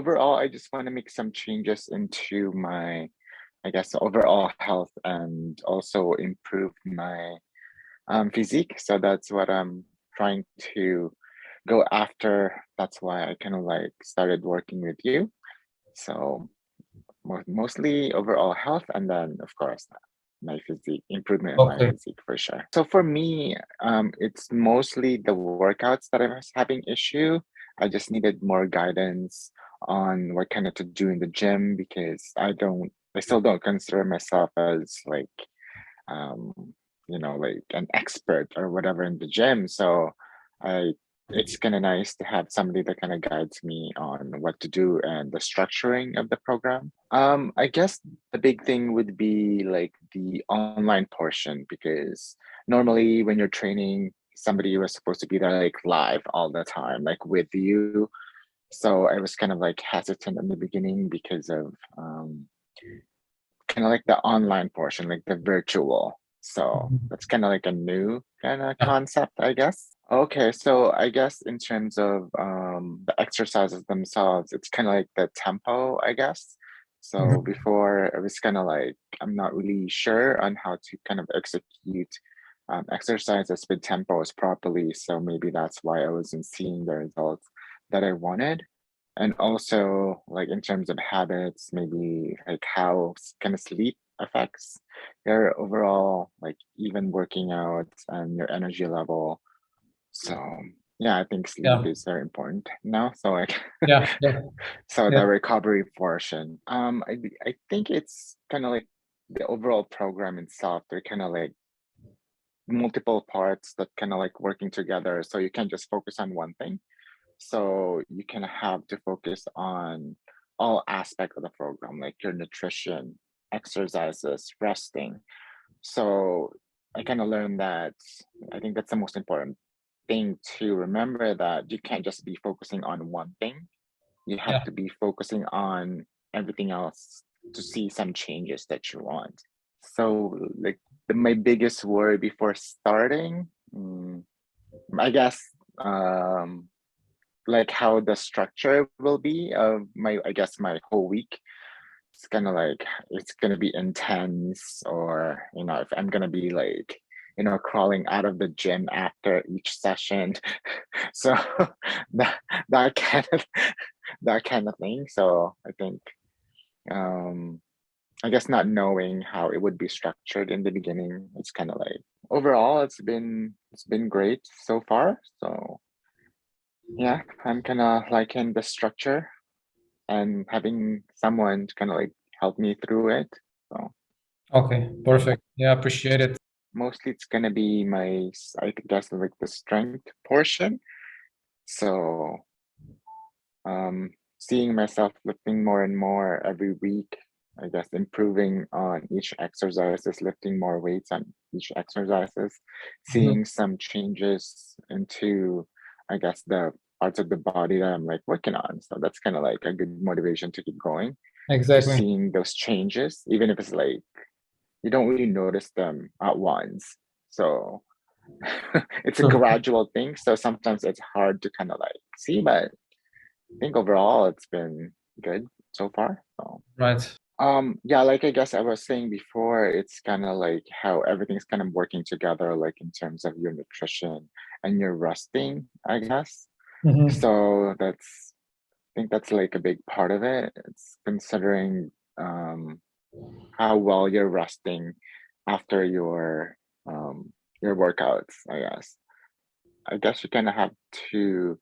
overall, I just want to make some changes into my, I guess, overall health and also improve my physique. So that's what I'm trying to go after. That's why I kind of like started working with you. So mostly overall health, and then of course my physique, improvement in my Okay. physique for sure. So for me, it's mostly the workouts that I was having issue. I just needed more guidance on what kind of to do in the gym because I still don't consider myself as like um, like an expert or whatever in the gym. So I it's kind of nice to have somebody that kind of guides me on what to do and the structuring of the program. I guess the big thing would be like the online portion because normally when you're training, somebody was supposed to be there like live all the time, like with you. So I was kind of like hesitant in the beginning because of kind of like the online portion, like the virtual. So Mhm. that's kind of like a new kind of Yeah. concept, I guess. Okay, so I guess in terms of the exercises themselves, it's kind of like the tempo, I guess. So Mhm. before, I was kind of like, I'm not really sure on how to kind of execute exercises with tempos properly. So maybe that's why I wasn't seeing the results that I wanted. And also, like in terms of habits, maybe like how kind of sleep affects your overall, like even working out and your energy level. So yeah, I think sleep Yeah. is very important now. So like, Yeah. Yeah. so Yeah. the recovery portion, I think it's kind of like the overall program itself. They're kind of like multiple parts that kind of like working together. So you can't just focus on one thing. So you can have to focus on all aspect of the program, like your nutrition, exercises, resting. So I kind of learned that I think that's the most important thing to remember that you can't just be focusing on one thing. You have Yeah. to be focusing on everything else to see some changes that you want. So like my biggest worry before starting, I guess um like how the structure will be of my I guess my whole week. It's kind of like it's gonna be intense, or if I'm gonna be like crawling out of the gym after each session. So that that kind of that kind of thing. So I think um I guess not knowing how it would be structured in the beginning, it's kind of like overall it's been great so far. So yeah, I'm kind of liking the structure and having someone to kind of like help me through it. So Okay. yeah, Perfect. Yeah. Appreciate it. mostly it's gonna be I guess like the strength portion. So seeing myself lifting more and more every week, I guess improving on each exercises, lifting more weights on each exercises, Mhm. seeing some changes into, I guess, the parts of the body that I'm like working on. So that's kind of like a good motivation to keep going, to Exactly. seeing those changes, even if it's like you don't really notice them at once. So it's a True. gradual thing. So sometimes it's hard to kind of like see, but I think overall it's been good so far. So Right. yeah, like I guess I was saying before, it's kind of like how everything's kind of working together, like in terms of your nutrition and your resting, I guess. Mhm. So I think that's like a big part of it. It's considering um how well you're resting after your workouts, I guess. I guess you kind of have to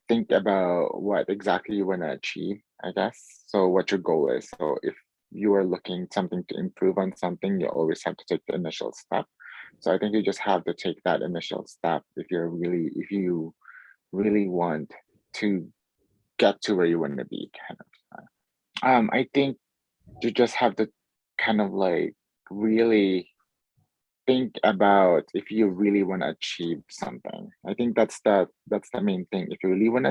think about what exactly you want to achieve, I guess. So what your goal is. So if you are looking something to improve on something, you always have to take the initial step. So I think you just have to take that initial step if you really want to get to where you want to be, kind of. I think you just have to kind of like really think about if you really want to achieve something. I think that's the main thing. If you really want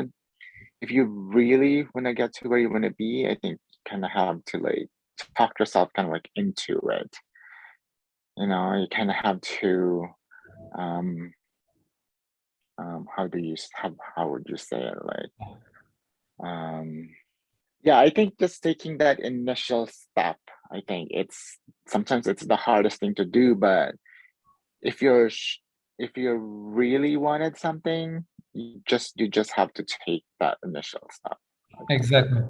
to get to where you want to be, I think you kind of have to like talk yourself kind of like into it. You kind of have to um how would you say it, like um Yeah, I think just taking that initial step, I think it's sometimes it's the hardest thing to do, but if if you really wanted something, you just have to take that initial step. I think. Exactly.